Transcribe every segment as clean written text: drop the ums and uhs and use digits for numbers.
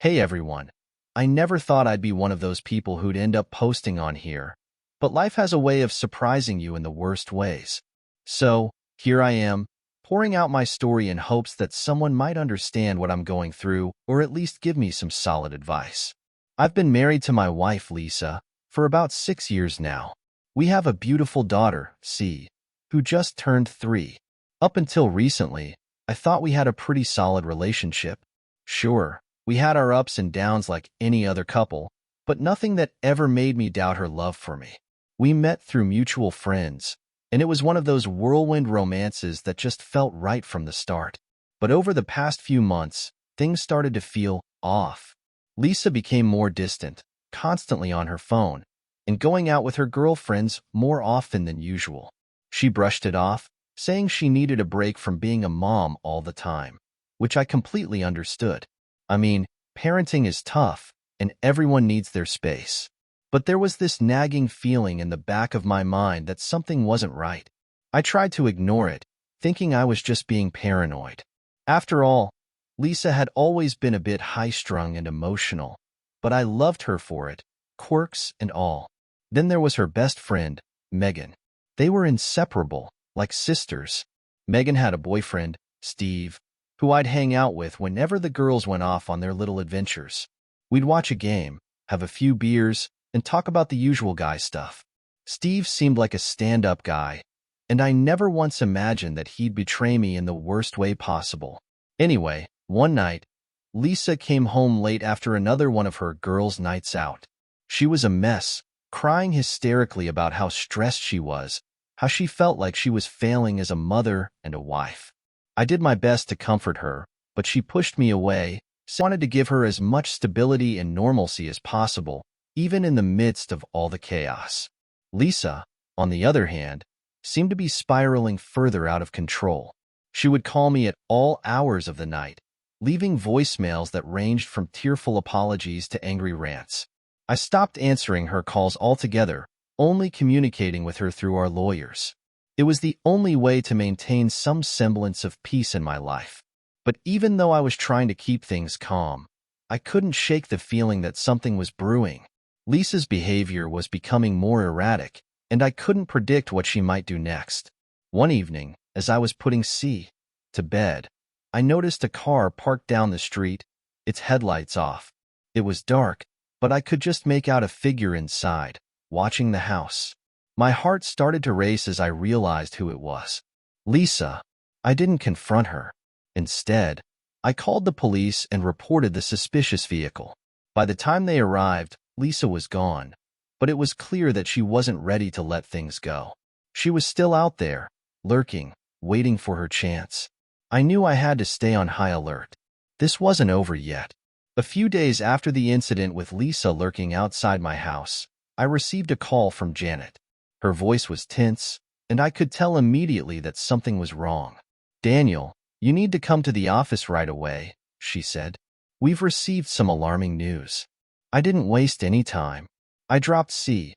Hey everyone. I never thought I'd be one of those people who'd end up posting on here, but life has a way of surprising you in the worst ways. So, here I am, pouring out my story in hopes that someone might understand what I'm going through or at least give me some solid advice. I've been married to my wife, Lisa, for about 6 years now. We have a beautiful daughter, C, who just turned 3. Up until recently, I thought we had a pretty solid relationship. Sure, we had our ups and downs like any other couple, but nothing that ever made me doubt her love for me. We met through mutual friends, and it was one of those whirlwind romances that just felt right from the start. But over the past few months, things started to feel off. Lisa became more distant, constantly on her phone, and going out with her girlfriends more often than usual. She brushed it off, saying she needed a break from being a mom all the time, which I completely understood. I mean, parenting is tough, and everyone needs their space. But there was this nagging feeling in the back of my mind that something wasn't right. I tried to ignore it, thinking I was just being paranoid. After all, Lisa had always been a bit high-strung and emotional, but I loved her for it, quirks and all. Then there was her best friend, Megan. They were inseparable, like sisters. Megan had a boyfriend, Steve, who I'd hang out with whenever the girls went off on their little adventures. We'd watch a game, have a few beers, and talk about the usual guy stuff. Steve seemed like a stand-up guy, and I never once imagined that he'd betray me in the worst way possible. Anyway, one night, Lisa came home late after another one of her girls' nights out. She was a mess, crying hysterically about how stressed she was, how she felt like she was failing as a mother and a wife. I did my best to comfort her, but she pushed me away, so I wanted to give her as much stability and normalcy as possible, even in the midst of all the chaos. Lisa, on the other hand, seemed to be spiraling further out of control. She would call me at all hours of the night, leaving voicemails that ranged from tearful apologies to angry rants. I stopped answering her calls altogether, only communicating with her through our lawyers. It was the only way to maintain some semblance of peace in my life. But even though I was trying to keep things calm, I couldn't shake the feeling that something was brewing. Lisa's behavior was becoming more erratic, and I couldn't predict what she might do next. One evening, as I was putting C to bed, I noticed a car parked down the street, its headlights off. It was dark, but I could just make out a figure inside, watching the house. My heart started to race as I realized who it was. Lisa. I didn't confront her. Instead, I called the police and reported the suspicious vehicle. By the time they arrived, Lisa was gone, but it was clear that she wasn't ready to let things go. She was still out there, lurking, waiting for her chance. I knew I had to stay on high alert. This wasn't over yet. A few days after the incident with Lisa lurking outside my house, I received a call from Janet. Her voice was tense, and I could tell immediately that something was wrong. "Daniel, you need to come to the office right away," she said. "We've received some alarming news." I didn't waste any time. I dropped C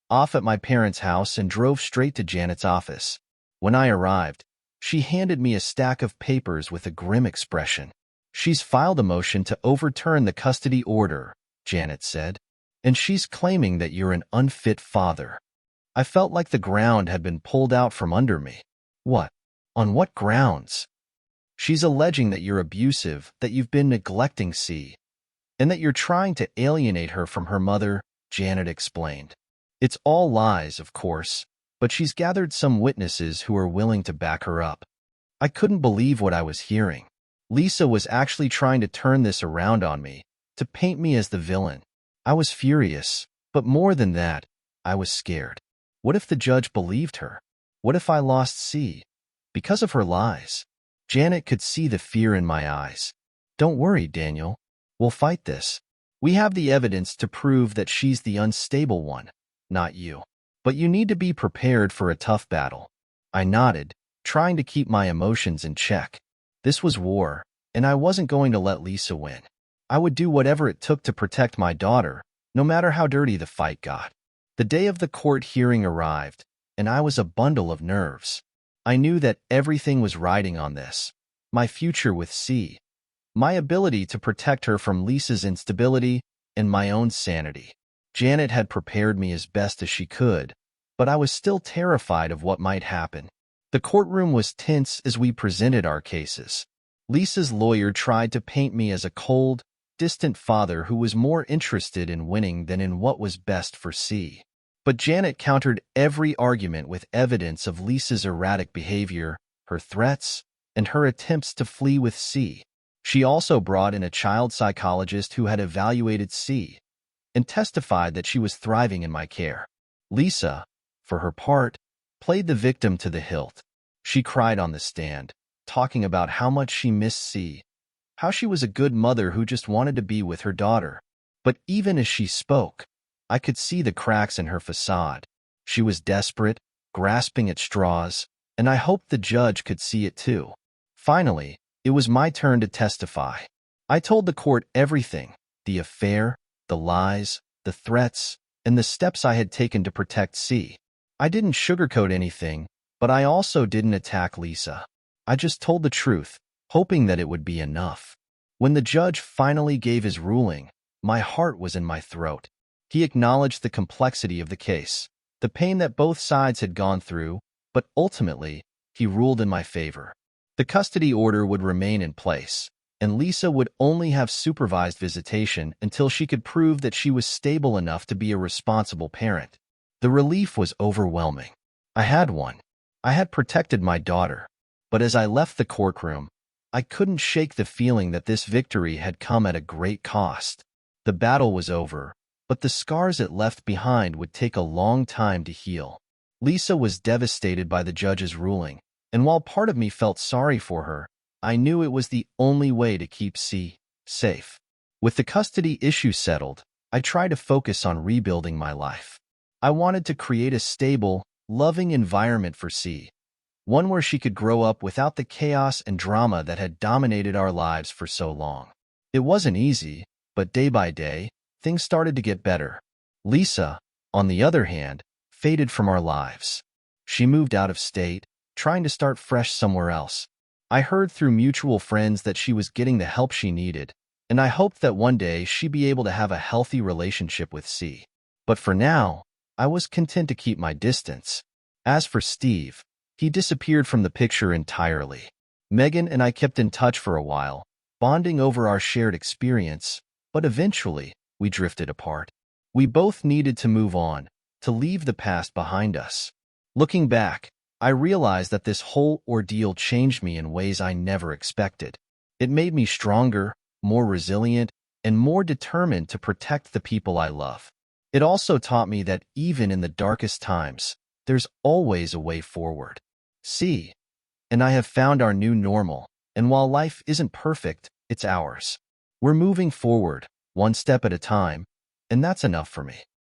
off at my parents' house and drove straight to Janet's office. When I arrived, she handed me a stack of papers with a grim expression. "She's filed a motion to overturn the custody order," Janet said, "and she's claiming that you're an unfit father." I felt like the ground had been pulled out from under me. "What? On what grounds?" "She's alleging that you're abusive, that you've been neglecting C, and that you're trying to alienate her from her mother," Janet explained. "It's all lies, of course, but she's gathered some witnesses who are willing to back her up." I couldn't believe what I was hearing. Lisa was actually trying to turn this around on me, to paint me as the villain. I was furious, but more than that, I was scared. What if the judge believed her? What if I lost C because of her lies? Janet could see the fear in my eyes. "Don't worry, Daniel. We'll fight this. We have the evidence to prove that she's the unstable one, not you. But you need to be prepared for a tough battle." I nodded, trying to keep my emotions in check. This was war, and I wasn't going to let Lisa win. I would do whatever it took to protect my daughter, no matter how dirty the fight got. The day of the court hearing arrived, and I was a bundle of nerves. I knew that everything was riding on this. My future with C, my ability to protect her from Lisa's instability and my own sanity. Janet had prepared me as best as she could, but I was still terrified of what might happen. The courtroom was tense as we presented our cases. Lisa's lawyer tried to paint me as a cold, distant father who was more interested in winning than in what was best for C. But Janet countered every argument with evidence of Lisa's erratic behavior, her threats, and her attempts to flee with C. She also brought in a child psychologist who had evaluated C and testified that she was thriving in my care. Lisa, for her part, played the victim to the hilt. She cried on the stand, talking about how much she missed C, how she was a good mother who just wanted to be with her daughter. But even as she spoke, I could see the cracks in her facade. She was desperate, grasping at straws, and I hoped the judge could see it too. Finally, it was my turn to testify. I told the court everything: the affair, the lies, the threats, and the steps I had taken to protect C. I didn't sugarcoat anything, but I also didn't attack Lisa. I just told the truth, hoping that it would be enough. When the judge finally gave his ruling, my heart was in my throat. He acknowledged the complexity of the case, the pain that both sides had gone through, but ultimately, he ruled in my favor. The custody order would remain in place, and Lisa would only have supervised visitation until she could prove that she was stable enough to be a responsible parent. The relief was overwhelming. I had won. I had protected my daughter. But as I left the courtroom, I couldn't shake the feeling that this victory had come at a great cost. The battle was over, but the scars it left behind would take a long time to heal. Lisa was devastated by the judge's ruling, and while part of me felt sorry for her, I knew it was the only way to keep C safe. With the custody issue settled, I tried to focus on rebuilding my life. I wanted to create a stable, loving environment for C, one where she could grow up without the chaos and drama that had dominated our lives for so long. It wasn't easy, but day by day, things started to get better. Lisa, on the other hand, faded from our lives. She moved out of state, trying to start fresh somewhere else. I heard through mutual friends that she was getting the help she needed, and I hoped that one day she'd be able to have a healthy relationship with C. But for now, I was content to keep my distance. As for Steve, he disappeared from the picture entirely. Megan and I kept in touch for a while, bonding over our shared experience, but eventually, we drifted apart. We both needed to move on, to leave the past behind us. Looking back, I realized that this whole ordeal changed me in ways I never expected. It made me stronger, more resilient, and more determined to protect the people I love. It also taught me that even in the darkest times, there's always a way forward. C and I have found our new normal, and while life isn't perfect, it's ours. We're moving forward, one step at a time, and that's enough for me.